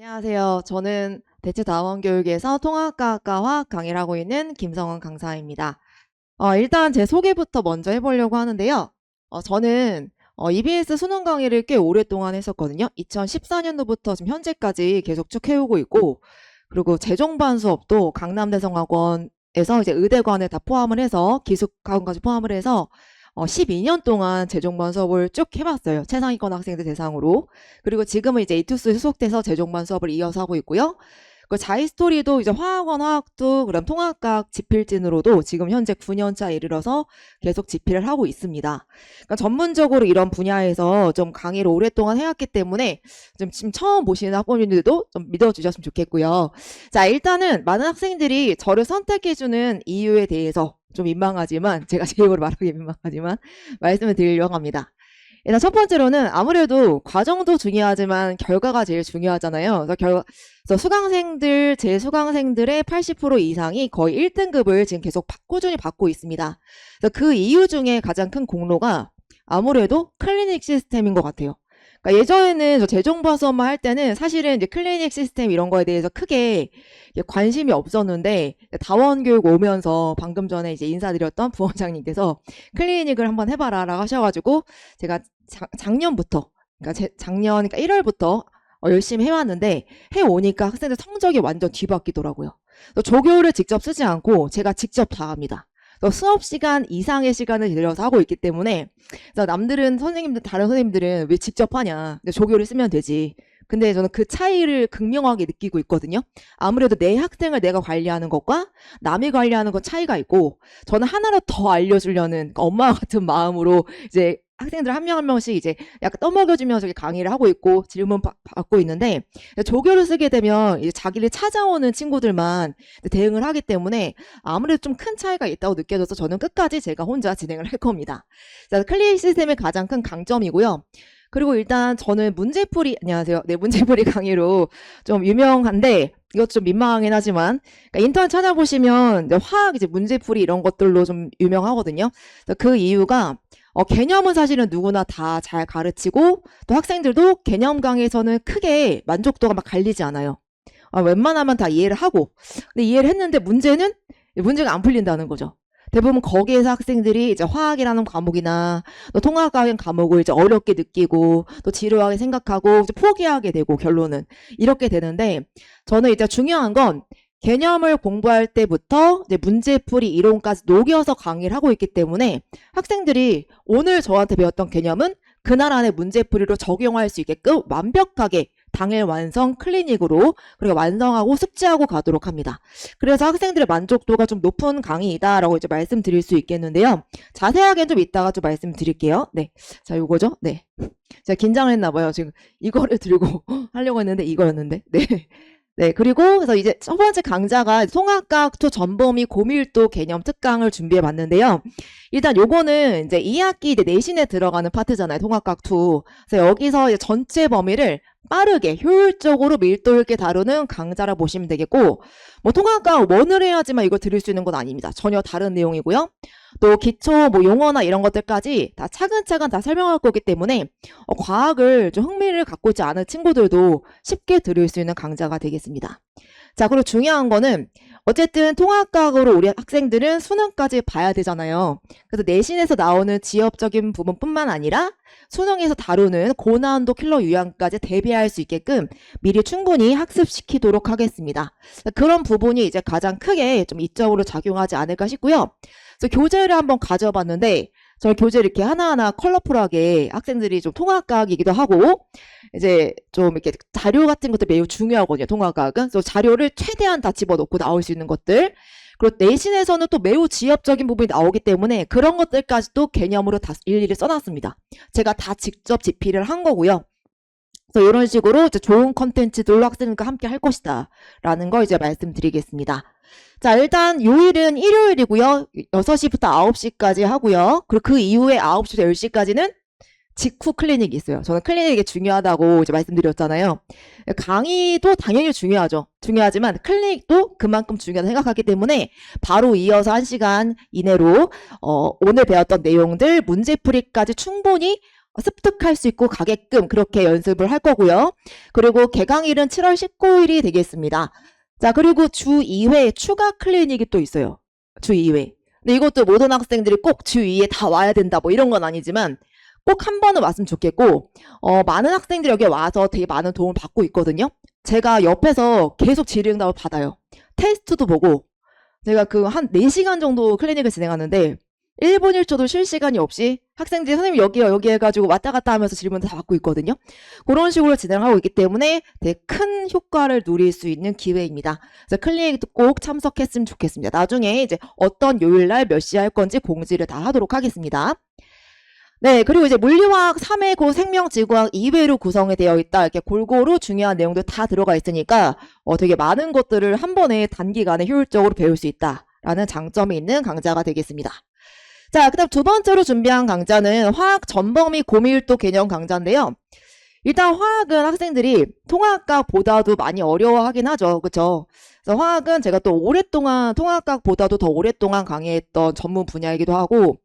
안녕하세요. 저는 대체다원교육에서 통합과학과 화학 강의를 하고 있는 김성원 강사입니다. 일단 제 소개부터 먼저 해보려고 하는데요. 저는 EBS 수능 강의를 꽤 오랫동안 했었거든요. 2014년도부터 지금 현재까지 계속 쭉 해오고 있고, 그리고 재종반 수업도 강남대성학원에서 이제 의대관을 다 포함을 해서 기숙학원까지 포함을 해서 12년 동안 재종반 수업을 쭉 해봤어요. 최상위권 학생들 대상으로. 그리고 지금은 이제 이투스에 소속돼서 재종반 수업을 이어서 하고 있고요. 그 자이스토리도 이제 화학원 화학도 그럼 통합과학 지필진으로도 지금 현재 9년차에 이르러서 계속 지필을 하고 있습니다. 그러니까 전문적으로 이런 분야에서 좀 강의를 오랫동안 해왔기 때문에 좀 지금 처음 보시는 학부모님들도 좀 믿어주셨으면 좋겠고요. 자, 일단은 많은 학생들이 저를 선택해주는 이유에 대해서 좀 민망하지만 제가 제 입으로 말하기 민망하지만 말씀을 드리려고 합니다. 일단 첫 번째로는 아무래도 과정도 중요하지만 결과가 제일 중요하잖아요. 그래서 수강생들, 제 수강생들의 80% 이상이 거의 1등급을 지금 계속 꾸준히 받고 있습니다. 그래서 그 이유 중에 가장 큰 공로가 아무래도 클리닉 시스템인 것 같아요. 그러니까 예전에는 저 재종반 수업만 할 때는 사실은 이제 클리닉 시스템 이런 거에 대해서 크게 관심이 없었는데 다원교육 오면서 방금 전에 이제 인사드렸던 부원장님께서 클리닉을 한번 해봐라라고 하셔가지고 제가 작년부터 그러니까 1월부터 열심히 해왔는데 해오니까 학생들 성적이 완전 뒤바뀌더라고요. 조교를 직접 쓰지 않고 제가 직접 다 합니다. 수업 시간 이상의 시간을 들여서 하고 있기 때문에 그래서 남들은 다른 선생님들은 왜 직접 하냐, 조교를 쓰면 되지. 근데 저는 그 차이를 극명하게 느끼고 있거든요. 아무래도 내 학생을 내가 관리하는 것과 남이 관리하는 것 차이가 있고, 저는 하나로 더 알려주려는 엄마 같은 마음으로 이제 학생들 한 명 한 명씩 이제 약간 떠먹여주면서 강의를 하고 있고 질문 받고 있는데, 조교를 쓰게 되면 이제 자기를 찾아오는 친구들만 대응을 하기 때문에 아무래도 좀 큰 차이가 있다고 느껴져서 저는 끝까지 제가 혼자 진행을 할 겁니다. 클리닉 시스템의 가장 큰 강점이고요. 그리고 일단 저는 문제풀이, 안녕하세요. 네, 문제풀이 강의로 좀 유명한데, 이것도 좀 민망하긴 하지만, 그러니까 인터넷 찾아보시면 화학 이제 문제풀이 이런 것들로 좀 유명하거든요. 그 이유가, 개념은 사실은 누구나 다 잘 가르치고, 또 학생들도 개념 강의에서는 크게 만족도가 막 갈리지 않아요. 웬만하면 다 이해를 하고, 근데 이해를 했는데 문제가 안 풀린다는 거죠. 대부분 거기에서 학생들이 이제 화학이라는 과목이나 또 통합과학 과목을 이제 어렵게 느끼고 또 지루하게 생각하고 이제 포기하게 되고 결론은 이렇게 되는데, 저는 이제 중요한 건 개념을 공부할 때부터 이제 문제풀이 이론까지 녹여서 강의를 하고 있기 때문에 학생들이 오늘 저한테 배웠던 개념은 그날 안에 문제풀이로 적용할 수 있게끔 완벽하게 당일 완성 클리닉으로 그리고 완성하고 숙지하고 가도록 합니다. 그래서 학생들의 만족도가 좀 높은 강의이다라고 이제 말씀드릴 수 있겠는데요. 자세하게는 좀 이따가 좀 말씀드릴게요. 네, 자 요거죠. 네, 제가 긴장을 했나 봐요. 지금 이거를 들고 하려고 했는데 이거였는데. 네. 네, 그리고 그래서 이제 첫 번째 강좌가 통합과학 투 전범위 고밀도 개념 특강을 준비해 봤는데요. 일단 요거는 이제 2학기 이제 내신에 들어가는 파트잖아요. 통합과학 2. 그래서 여기서 이제 전체 범위를 빠르게 효율적으로 밀도 있게 다루는 강좌라 보시면 되겠고, 뭐 통합과학 1을 해야지만 이걸 들을 수 있는 건 아닙니다. 전혀 다른 내용이고요. 또 기초 뭐 용어나 이런 것들까지 다 차근차근 다 설명할 거기 때문에 과학을 좀 흥미를 갖고 있지 않은 친구들도 쉽게 들을 수 있는 강좌가 되겠습니다. 자, 그리고 중요한 거는 어쨌든 통합과학으로 우리 학생들은 수능까지 봐야 되잖아요. 그래서 내신에서 나오는 지엽적인 부분뿐만 아니라 수능에서 다루는 고난도 킬러 유형까지 대비할 수 있게끔 미리 충분히 학습시키도록 하겠습니다. 그런 부분이 이제 가장 크게 좀 이점으로 작용하지 않을까 싶고요. 그래서 교재를 한번 가져봤는데, 저는 교재를 이렇게 하나하나 컬러풀하게 학생들이 좀 통합과학이기도 하고, 이제 좀 이렇게 자료 같은 것도 매우 중요하거든요, 통합과학은. 그래서 자료를 최대한 다 집어넣고 나올 수 있는 것들. 그리고 내신에서는 또 매우 지엽적인 부분이 나오기 때문에 그런 것들까지도 개념으로 다 일일이 써놨습니다. 제가 다 직접 집필을 한 거고요. 그래서 이런 식으로 이제 좋은 컨텐츠들로 학생들과 함께 할 것이다 라는 거 이제 말씀드리겠습니다. 자, 일단 요일은 일요일이고요. 6시부터 9시까지 하고요. 그리고 그 이후에 9시부터 10시까지는 직후 클리닉이 있어요. 저는 클리닉이 중요하다고 이제 말씀드렸잖아요. 강의도 당연히 중요하죠. 중요하지만 클리닉도 그만큼 중요하다고 생각하기 때문에 바로 이어서 1시간 이내로 오늘 배웠던 내용들 문제풀이까지 충분히 습득할 수 있고 가게끔 그렇게 연습을 할 거고요. 그리고 개강일은 7월 19일이 되겠습니다. 자, 그리고 주 2회 추가 클리닉이 또 있어요. 주 2회. 근데 이것도 모든 학생들이 꼭 주 2회 다 와야 된다 뭐 이런 건 아니지만 꼭 한 번은 왔으면 좋겠고 많은 학생들이 여기 와서 되게 많은 도움을 받고 있거든요. 제가 옆에서 계속 질의응답을 받아요. 테스트도 보고 제가 그 한 4시간 정도 클리닉을 진행하는데 1분 1초도 쉴 시간이 없이 학생들이 선생님 여기요 여기 해가지고 왔다 갔다 하면서 질문을 다 받고 있거든요. 그런 식으로 진행하고 있기 때문에 되게 큰 효과를 누릴 수 있는 기회입니다. 그래서 클리닉도 꼭 참석했으면 좋겠습니다. 나중에 이제 어떤 요일날 몇 시에 할 건지 공지를 다 하도록 하겠습니다. 네, 그리고 이제 물리화학 3회고 생명지구학 2회로 구성이 되어 있다. 이렇게 골고루 중요한 내용들 다 들어가 있으니까 되게 많은 것들을 한 번에 단기간에 효율적으로 배울 수 있다라는 장점이 있는 강좌가 되겠습니다. 자, 그다음 두 번째로 준비한 강좌는 화학 전범위 고밀도 개념 강좌인데요. 일단 화학은 학생들이 통합학보다도 많이 어려워하긴 하죠. 그렇죠? 그래서 화학은 제가 또 오랫동안 통합학보다도 더 오랫동안 강의했던 전문 분야이기도 하고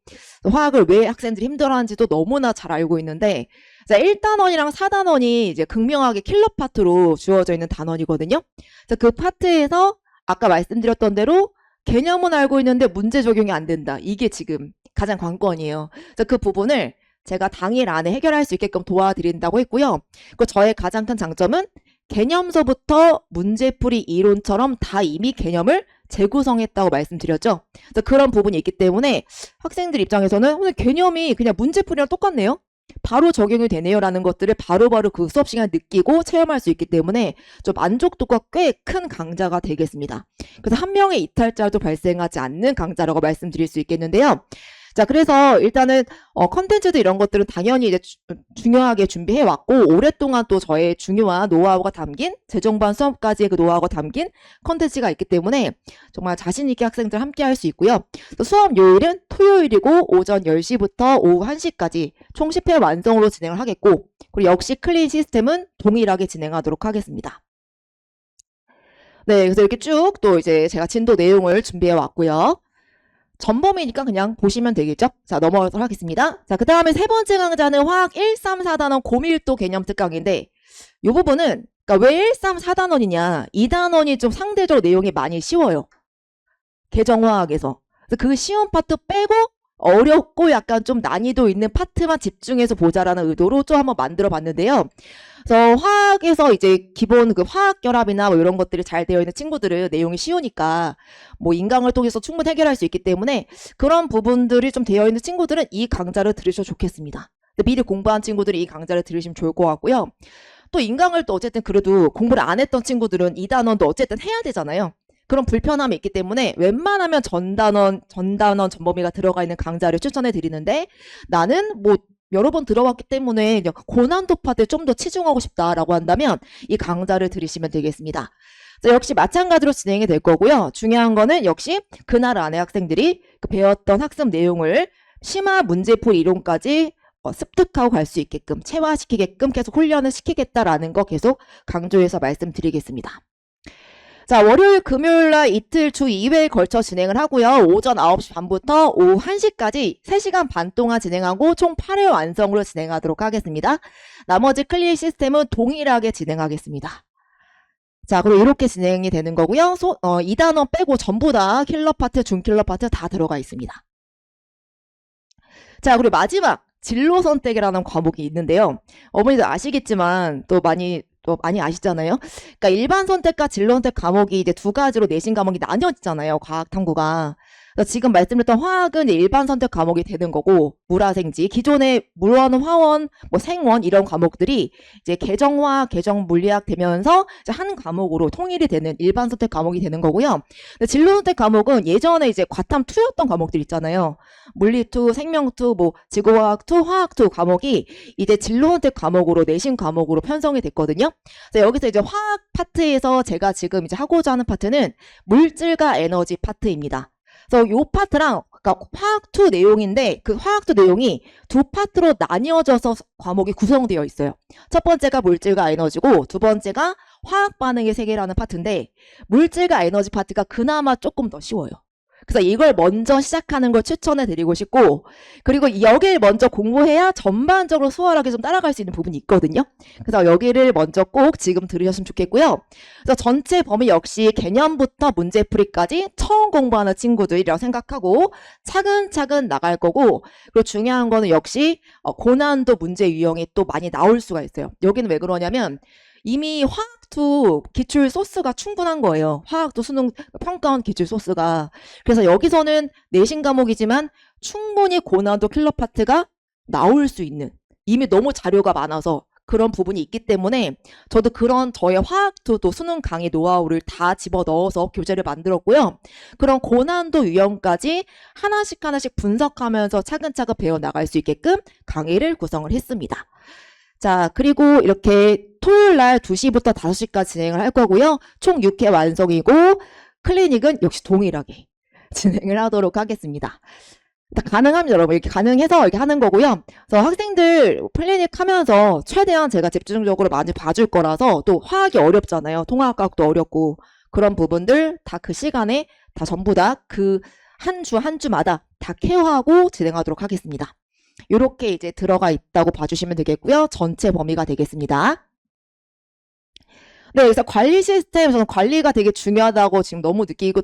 화학을 왜 학생들이 힘들어하는지도 너무나 잘 알고 있는데 1단원이랑 4단원이 이제 극명하게 킬러 파트로 주어져 있는 단원이거든요. 그래서 그 파트에서 아까 말씀드렸던 대로 개념은 알고 있는데 문제 적용이 안 된다. 이게 지금 가장 관건이에요. 그래서 그 부분을 제가 당일 안에 해결할 수 있게끔 도와드린다고 했고요. 그 저의 가장 큰 장점은 개념서부터 문제풀이 이론처럼 다 이미 개념을 재구성했다고 말씀드렸죠. 그래서 그런 부분이 있기 때문에 학생들 입장에서는 오늘 개념이 그냥 문제풀이랑 똑같네요. 바로 적용이 되네요 라는 것들을 바로바로 그 수업 시간에 느끼고 체험할 수 있기 때문에 좀 만족도가 꽤 큰 강좌가 되겠습니다. 그래서 한 명의 이탈자도 발생하지 않는 강좌라고 말씀드릴 수 있겠는데요. 자, 그래서 일단은 컨텐츠도 이런 것들은 당연히 이제 중요하게 준비해 왔고 오랫동안 또 저의 중요한 노하우가 담긴 재정반 수업까지의 그 노하우가 담긴 컨텐츠가 있기 때문에 정말 자신 있게 학생들 함께 할 수 있고요. 또 수업 요일은 토요일이고 오전 10시부터 오후 1시까지 총 10회 완성으로 진행을 하겠고 그리고 역시 클린 시스템은 동일하게 진행하도록 하겠습니다. 네, 그래서 이렇게 쭉 또 이제 제가 진도 내용을 준비해 왔고요. 전범위니까 그냥 보시면 되겠죠? 자, 넘어가도록 하겠습니다. 자, 그 다음에 세 번째 강좌는 화학 134단원 고밀도 개념 특강인데 이 부분은 그러니까 왜 134단원이냐 2단원이 좀 상대적으로 내용이 많이 쉬워요. 계정화학에서. 그래서 그 쉬운 파트 빼고 어렵고 약간 좀 난이도 있는 파트만 집중해서 보자라는 의도로 좀 한번 만들어 봤는데요. 그래서 화학에서 이제 기본 그 화학 결합이나 뭐 이런 것들이 잘 되어 있는 친구들은 내용이 쉬우니까 뭐 인강을 통해서 충분히 해결할 수 있기 때문에 그런 부분들이 좀 되어 있는 친구들은 이 강좌를 들으셔도 좋겠습니다. 미리 공부한 친구들이 이 강좌를 들으시면 좋을 것 같고요. 또 인강을 또 어쨌든 그래도 공부를 안 했던 친구들은 2단원도 어쨌든 해야 되잖아요. 그런 불편함이 있기 때문에 웬만하면 전단원, 전범위가 들어가 있는 강좌를 추천해 드리는데 나는 뭐 여러 번 들어왔기 때문에 고난도 파트에 좀 더 치중하고 싶다라고 한다면 이 강좌를 들으시면 되겠습니다. 역시 마찬가지로 진행이 될 거고요. 중요한 거는 역시 그날 안에 학생들이 그 배웠던 학습 내용을 심화 문제풀이 이론까지 습득하고 갈 수 있게끔 체화시키게끔 계속 훈련을 시키겠다라는 거 계속 강조해서 말씀드리겠습니다. 자, 월요일, 금요일 날 이틀 주 2회에 걸쳐 진행을 하고요. 오전 9시 반부터 오후 1시까지 3시간 반 동안 진행하고 총 8회 완성으로 진행하도록 하겠습니다. 나머지 클리닉 시스템은 동일하게 진행하겠습니다. 자, 그리고 이렇게 진행이 되는 거고요. 2단원 빼고 전부 다 킬러 파트, 중킬러 파트 다 들어가 있습니다. 자, 그리고 마지막 진로 선택이라는 과목이 있는데요. 어머니들 아시겠지만 또 많이 아시잖아요. 그러니까 일반 선택과 진로 선택 과목이 이제 두 가지로 내신 과목이 나뉘어지잖아요. 과학 탐구가. 그래서 지금 말씀드렸던 화학은 일반 선택 과목이 되는 거고 물화생지 기존의 물원, 화원, 뭐 생원 이런 과목들이 이제 계정화학, 계정물리학 되면서 이제 한 과목으로 통일이 되는 일반 선택 과목이 되는 거고요. 근데 진로 선택 과목은 예전에 이제 과탐 2였던 과목들 있잖아요. 물리 2, 생명 2, 뭐 지구화학 2, 화학 2 과목이 이제 진로 선택 과목으로 내신 과목으로 편성이 됐거든요. 그래서 여기서 이제 화학 파트에서 제가 지금 이제 하고자 하는 파트는 물질과 에너지 파트입니다. 그래서 요 파트랑 그러니까 화학2 내용인데 그 화학2 내용이 두 파트로 나뉘어져서 과목이 구성되어 있어요. 첫 번째가 물질과 에너지고 두 번째가 화학 반응의 세계라는 파트인데 물질과 에너지 파트가 그나마 조금 더 쉬워요. 그래서 이걸 먼저 시작하는 걸 추천해 드리고 싶고, 그리고 여기를 먼저 공부해야 전반적으로 수월하게 좀 따라갈 수 있는 부분이 있거든요. 그래서 여기를 먼저 꼭 지금 들으셨으면 좋겠고요. 그래서 전체 범위 역시 개념부터 문제풀이까지 처음 공부하는 친구들이라고 생각하고 차근차근 나갈 거고, 그리고 중요한 거는 역시 고난도 문제 유형이 또 많이 나올 수가 있어요. 여기는 왜 그러냐면 이미 화학도 기출 소스가 충분한 거예요. 화학도 수능 평가원 기출 소스가. 그래서 여기서는 내신 과목이지만 충분히 고난도 킬러 파트가 나올 수 있는, 이미 너무 자료가 많아서 그런 부분이 있기 때문에 저도 그런 저의 화학도 수능 강의 노하우를 다 집어넣어서 교재를 만들었고요. 그런 고난도 유형까지 하나씩 하나씩 분석하면서 차근차근 배워나갈 수 있게끔 강의를 구성을 했습니다. 자, 그리고 이렇게 토요일 날 2시부터 5시까지 진행을 할 거고요. 총 6회 완성이고 클리닉은 역시 동일하게 진행을 하도록 하겠습니다. 가능합니다, 여러분. 이렇게 가능해서 이렇게 하는 거고요. 그래서 학생들 클리닉 하면서 최대한 제가 집중적으로 많이 봐줄 거라서, 또 화학이 어렵잖아요. 통화학과도 어렵고, 그런 부분들 다 그 시간에 다 전부 다 그 한 주 한 주마다 다 케어하고 진행하도록 하겠습니다. 이렇게 이제 들어가 있다고 봐주시면 되겠고요. 전체 범위가 되겠습니다. 네, 그래서 관리 시스템, 저는 관리가 되게 중요하다고 지금 너무 느끼고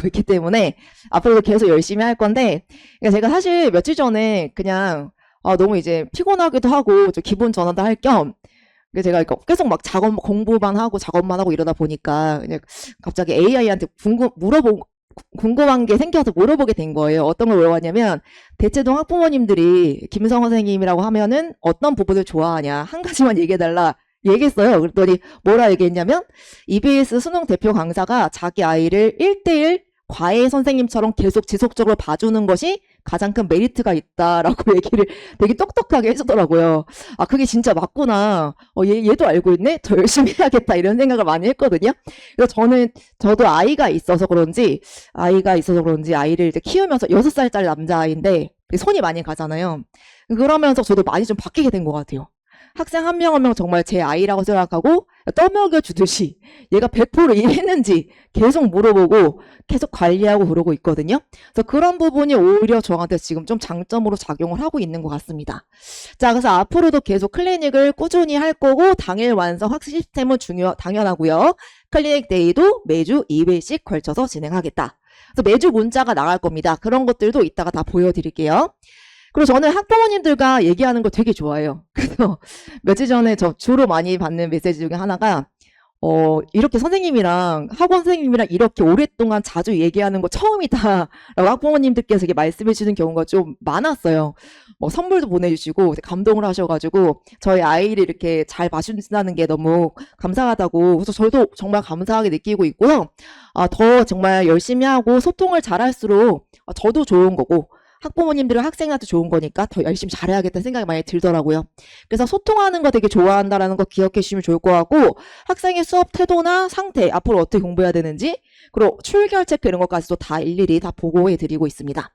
있기 때문에 앞으로도 계속 열심히 할 건데, 그러니까 제가 사실 며칠 전에 그냥 너무 이제 피곤하기도 하고 좀 기분 전환도 할 겸 제가 계속 막 공부만 하고 작업만 하고 이러다 보니까 그냥 갑자기 AI한테 궁금한 게 생겨서 물어보게 된 거예요. 어떤 걸 물어봤냐면, 대체동 학부모님들이 김성 선생님이라고 하면은 어떤 부분을 좋아하냐, 한 가지만 얘기해달라 얘기했어요. 그랬더니 뭐라 얘기했냐면, EBS 수능 대표 강사가 자기 아이를 1대1 과외 선생님처럼 계속 지속적으로 봐주는 것이 가장 큰 메리트가 있다라고 얘기를 되게 똑똑하게 해주더라고요. 아, 그게 진짜 맞구나. 얘도 알고 있네? 더 열심히 해야겠다. 이런 생각을 많이 했거든요. 그래서 저도 아이가 있어서 그런지 아이를 이제 키우면서 6살짜리 남자아이인데 손이 많이 가잖아요. 그러면서 저도 많이 좀 바뀌게 된 것 같아요. 학생 한 명 한 명 정말 제 아이라고 생각하고 떠먹여 주듯이 얘가 100% 일했는지 계속 물어보고 계속 관리하고 그러고 있거든요. 그래서 그런 부분이 오히려 저한테 지금 좀 장점으로 작용을 하고 있는 것 같습니다. 자, 그래서 앞으로도 계속 클리닉을 꾸준히 할 거고, 당일 완성 학습 시스템은 당연하고요. 클리닉 데이도 매주 2회씩 걸쳐서 진행하겠다. 그래서 매주 문자가 나갈 겁니다. 그런 것들도 이따가 다 보여드릴게요. 그리고 저는 학부모님들과 얘기하는 거 되게 좋아해요. 그래서 며칠 전에 저 주로 많이 받는 메시지 중에 하나가 이렇게 학원 선생님이랑 이렇게 오랫동안 자주 얘기하는 거 처음이다 라고 학부모님들께서 이렇게 말씀해 주는 경우가 좀 많았어요. 선물도 보내주시고 감동을 하셔가지고 저희 아이를 이렇게 잘 봐준다는 게 너무 감사하다고, 그래서 저도 정말 감사하게 느끼고 있고요. 더 정말 열심히 하고 소통을 잘할수록 저도 좋은 거고 학부모님들은 학생한테 좋은 거니까 더 열심히 잘해야겠다는 생각이 많이 들더라고요. 그래서 소통하는 거 되게 좋아한다라는 거 기억해 주시면 좋을 것 같고, 학생의 수업 태도나 상태, 앞으로 어떻게 공부해야 되는지, 그리고 출결 체크 이런 것까지도 다 일일이 다 보고해 드리고 있습니다.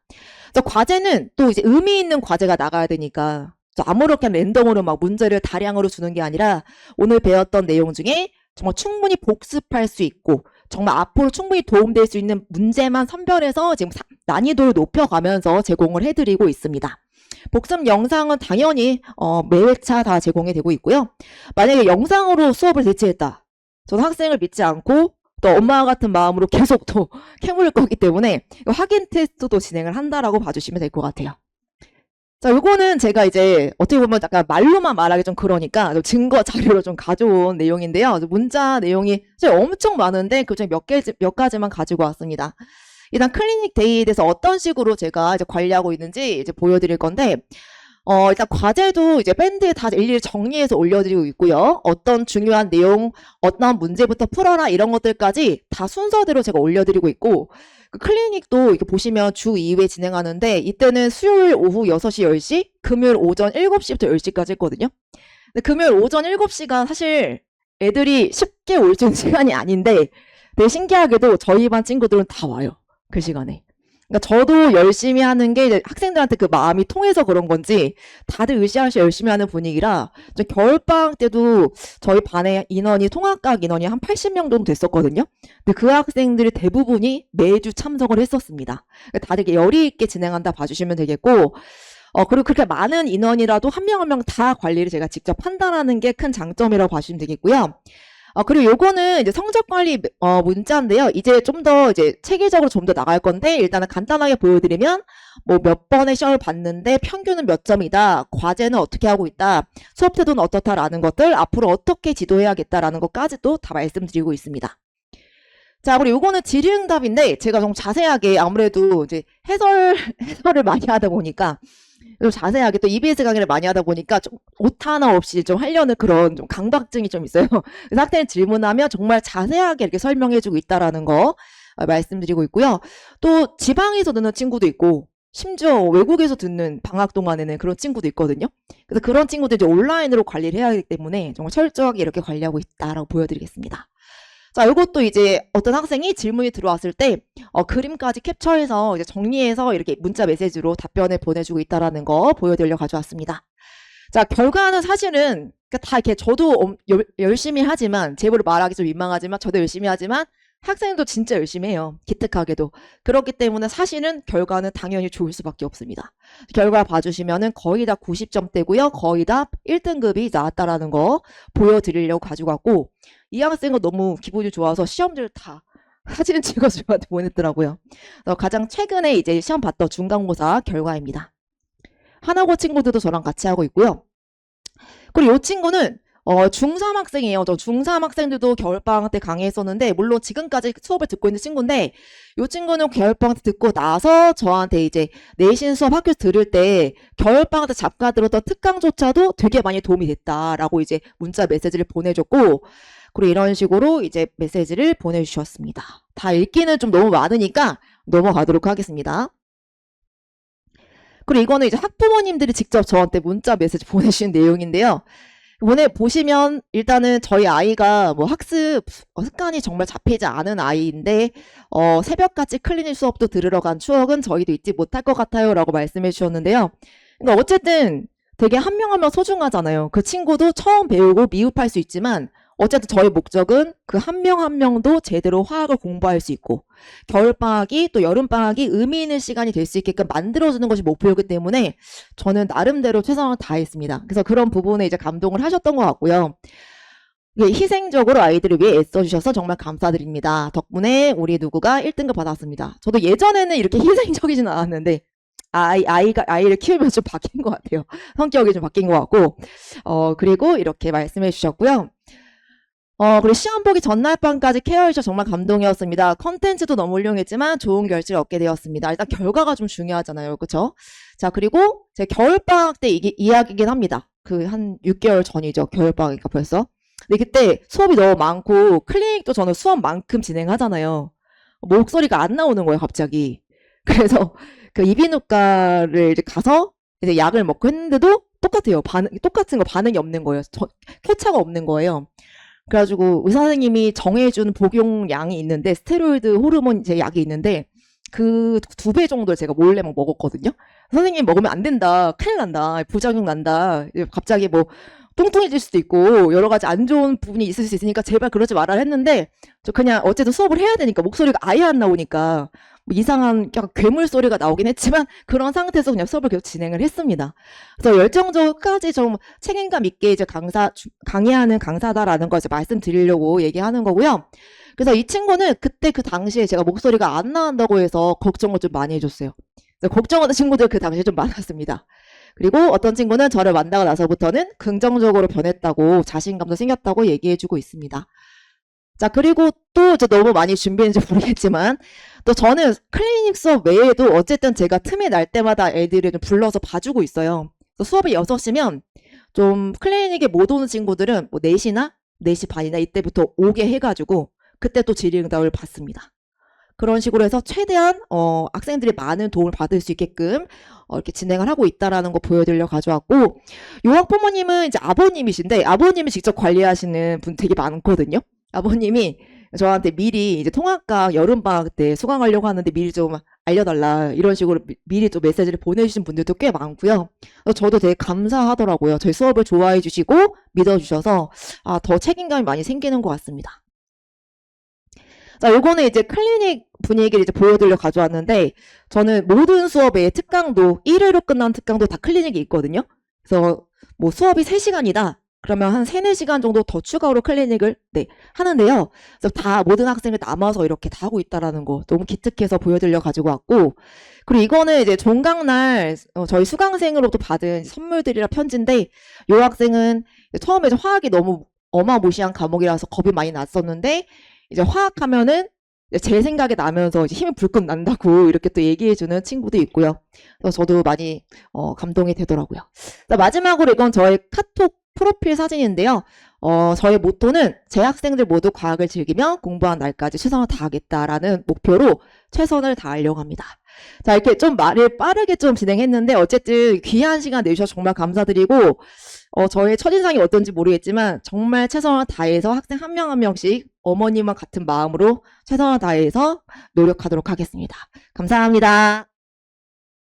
그래서 과제는 또 이제 의미 있는 과제가 나가야 되니까 아무렇게 랜덤으로 막 문제를 다량으로 주는 게 아니라 오늘 배웠던 내용 중에 정말 충분히 복습할 수 있고 정말 앞으로 충분히 도움될 수 있는 문제만 선별해서 지금 난이도를 높여가면서 제공을 해드리고 있습니다. 복습 영상은 당연히 매 회차 다 제공이 되고 있고요. 만약에 영상으로 수업을 대체했다, 저는 학생을 믿지 않고 또 엄마와 같은 마음으로 계속 또 캐물을 거기 때문에 확인 테스트도 진행을 한다라고 봐주시면 될 것 같아요. 자, 요거는 제가 이제 어떻게 보면 약간 말로만 말하기 좀 그러니까 증거 자료로 좀 가져온 내용인데요. 문자 내용이 엄청 많은데 그중에 몇 가지만 가지고 왔습니다. 일단 클리닉 데이에 대해서 어떤 식으로 제가 이제 관리하고 있는지 이제 보여드릴 건데, 일단 과제도 이제 밴드에 다 일일이 정리해서 올려드리고 있고요. 어떤 중요한 내용, 어떤 문제부터 풀어라 이런 것들까지 다 순서대로 제가 올려드리고 있고, 그 클리닉도 이렇게 보시면 주 2회 진행하는데, 이때는 수요일 오후 6시, 10시, 금요일 오전 7시부터 10시까지 했거든요. 근데 금요일 오전 7시가 사실 애들이 쉽게 올 수 있는 시간이 아닌데, 되게 신기하게도 저희 반 친구들은 다 와요. 그 시간에. 그러니까 저도 열심히 하는 게 이제 학생들한테 그 마음이 통해서 그런 건지 다들 으쌰으쌰 열심히 하는 분위기라 좀 겨울방학 때도 저희 반의 인원이 통학과학 인원이 한 80명 정도 됐었거든요. 근데 그 학생들이 대부분이 매주 참석을 했었습니다. 그러니까 다들 이렇게 열의 있게 진행한다 봐주시면 되겠고 그리고 그렇게 많은 인원이라도 한 명 한 명 다 관리를 제가 직접 판단하는 게 큰 장점이라고 봐주시면 되겠고요. 그리고 요거는 이제 성적 관리 문자인데요. 이제 좀 더 이제 체계적으로 좀 더 나갈 건데 일단은 간단하게 보여드리면 뭐 몇 번의 시험을 봤는데 평균은 몇 점이다. 과제는 어떻게 하고 있다. 수업 태도는 어떻다라는 것들 앞으로 어떻게 지도해야겠다라는 것까지도 다 말씀드리고 있습니다. 자, 그리고 요거는 질의응답인데 제가 좀 자세하게 아무래도 이제 해설을 많이 하다 보니까 좀 자세하게 또 EBS 강의를 많이 하다 보니까 좀 오타 하나 없이 좀 하려는 그런 좀 강박증이 좀 있어요. 그래서 학생이 질문하면 정말 자세하게 이렇게 설명해주고 있다라는 거 말씀드리고 있고요. 또 지방에서 듣는 친구도 있고 심지어 외국에서 듣는 방학 동안에는 그런 친구도 있거든요. 그래서 그런 친구들 이제 온라인으로 관리를 해야 하기 때문에 정말 철저하게 이렇게 관리하고 있다라고 보여드리겠습니다. 자, 이것도 이제 어떤 학생이 질문이 들어왔을 때 그림까지 캡처해서 이제 정리해서 이렇게 문자 메시지로 답변을 보내주고 있다라는 거 보여드리려 가져왔습니다. 자, 결과는 사실은 다 이렇게 저도 열심히 하지만 제보를 말하기 좀 민망하지만 저도 열심히 하지만 학생도 진짜 열심히 해요. 기특하게도. 그렇기 때문에 사실은 결과는 당연히 좋을 수밖에 없습니다. 결과 봐주시면은 거의 다 90점대고요. 거의 다 1등급이 나왔다라는 거 보여드리려고 가지고 왔고 이 학생은 너무 기분이 좋아서 시험지를 다 사진 찍어서 저한테 보냈더라고요. 가장 최근에 이제 시험 봤던 중간고사 결과입니다. 하나고 친구들도 저랑 같이 하고 있고요. 그리고 이 친구는 중3 학생이에요. 저 중3 학생들도 겨울방학 때 강의했었는데 물론 지금까지 수업을 듣고 있는 친구인데 이 친구는 겨울방학 때 듣고 나서 저한테 이제 내신 수업 학교에서 들을 때 겨울방학 때 잠깐 들었던 특강조차도 되게 많이 도움이 됐다라고 이제 문자 메시지를 보내줬고 그리고 이런 식으로 이제 메시지를 보내주셨습니다. 다 읽기는 좀 너무 많으니까 넘어가도록 하겠습니다. 그리고 이거는 이제 학부모님들이 직접 저한테 문자 메시지 보내주신 내용인데요. 이번에 보시면 일단은 저희 아이가 뭐 학습 습관이 정말 잡히지 않은 아이인데 새벽같이 클리닉 수업도 들으러 간 추억은 저희도 잊지 못할 것 같아요 라고 말씀해 주셨는데요. 그러니까 어쨌든 되게 한 명 한 명 소중하잖아요. 그 친구도 처음 배우고 미흡할 수 있지만 어쨌든 저희 목적은 그 한 명 한 명도 제대로 화학을 공부할 수 있고 겨울방학이 또 여름방학이 의미 있는 시간이 될 수 있게끔 만들어주는 것이 목표이기 때문에 저는 나름대로 최선을 다했습니다. 그래서 그런 부분에 이제 감동을 하셨던 것 같고요. 희생적으로 아이들을 위해 애써주셔서 정말 감사드립니다. 덕분에 우리 누구가 1등급 받았습니다. 저도 예전에는 이렇게 희생적이진 않았는데 아이를 키우면서 좀 바뀐 것 같아요. 성격이 좀 바뀐 것 같고 그리고 이렇게 말씀해 주셨고요. 그리고 시험 보기 전날 밤까지 케어해 주셔서 정말 감동이었습니다. 컨텐츠도 너무 훌륭했지만 좋은 결실을 얻게 되었습니다. 일단 결과가 좀 중요하잖아요. 그쵸? 자, 그리고 제 겨울방학 때 이게 이야기긴 합니다. 그 한 6개월 전이죠. 겨울방학이니까 벌써. 근데 그때 수업이 너무 많고 클리닉도 저는 수업만큼 진행하잖아요. 목소리가 안 나오는 거예요, 갑자기. 그래서 그 이비인후과를 이제 가서 이제 약을 먹고 했는데도 똑같아요. 똑같은 거 반응이 없는 거예요. 쾌차가 없는 거예요. 그래가지고 의사 선생님이 정해준 복용량이 있는데 스테로이드 호르몬 제 약이 있는데 그 2배 정도를 제가 몰래 막 먹었거든요. 선생님 먹으면 안 된다. 큰일 난다. 부작용 난다. 갑자기 뭐 뚱뚱해질 수도 있고 여러 가지 안 좋은 부분이 있을 수 있으니까 제발 그러지 말아라 했는데 저 그냥 어쨌든 수업을 해야 되니까 목소리가 아예 안 나오니까 뭐 이상한 약간 괴물 소리가 나오긴 했지만 그런 상태에서 그냥 수업을 계속 진행을 했습니다. 그래서 열정적까지 좀 책임감 있게 이제 강의하는 강사다라는 걸 이제 말씀드리려고 얘기하는 거고요. 그래서 이 친구는 그때 그 당시에 제가 목소리가 안 나온다고 해서 걱정을 좀 많이 해줬어요. 그래서 걱정하는 친구들 그 당시에 좀 많았습니다. 그리고 어떤 친구는 저를 만나고 나서부터는 긍정적으로 변했다고 자신감도 생겼다고 얘기해주고 있습니다. 자, 그리고 또 너무 많이 준비했는지 모르겠지만 또 저는 클리닉 수업 외에도 어쨌든 제가 틈이 날 때마다 애들을 좀 불러서 봐주고 있어요. 수업이 6시면 좀 클리닉에 못 오는 친구들은 뭐 4시나 4시 반이나 이때부터 오게 해가지고 그때 또 질의응답을 받습니다. 그런 식으로 해서 최대한 학생들이 많은 도움을 받을 수 있게끔 이렇게 진행을 하고 있다라는 거 보여드리려 가져왔고 요 학부모님은 이제 아버님이신데 아버님이 직접 관리하시는 분 되게 많거든요. 아버님이 저한테 미리 이제 통합과 여름방학 때 수강하려고 하는데 미리 좀 알려달라 이런 식으로 미리 또 메시지를 보내주신 분들도 꽤 많고요. 저도 되게 감사하더라고요. 저희 수업을 좋아해 주시고 믿어주셔서 더 책임감이 많이 생기는 것 같습니다. 자, 요거는 이제 클리닉 분위기를 이제 보여드려 가져왔는데 저는 모든 수업의 특강도 1회로 끝난 특강도 다 클리닉이 있거든요. 그래서 뭐 수업이 3시간이다. 그러면 한 3, 4시간 정도 더 추가로 클리닉을 하는데요. 그래서 다 모든 학생을 남아서 이렇게 다 하고 있다라는 거 너무 기특해서 보여드려 가지고 왔고 그리고 이거는 이제 종강날 저희 수강생으로부터 받은 선물들이라 편지인데 요 학생은 처음에 화학이 너무 어마무시한 과목이라서 겁이 많이 났었는데 이제 화학하면은 제 생각이 나면서 이제 힘이 불끈 난다고 이렇게 또 얘기해주는 친구도 있고요. 그래서 저도 많이 감동이 되더라고요. 자, 마지막으로 이건 저의 카톡 프로필 사진인데요. 저의 모토는 제 학생들 모두 과학을 즐기며 공부한 날까지 최선을 다하겠다라는 목표로 최선을 다하려고 합니다. 자, 이렇게 좀 말을 빠르게 좀 진행했는데 어쨌든 귀한 시간 내주셔서 정말 감사드리고 저의 첫인상이 어떤지 모르겠지만 정말 최선을 다해서 학생 한 명 한 명씩 어머니와 같은 마음으로 최선을 다해서 노력하도록 하겠습니다. 감사합니다.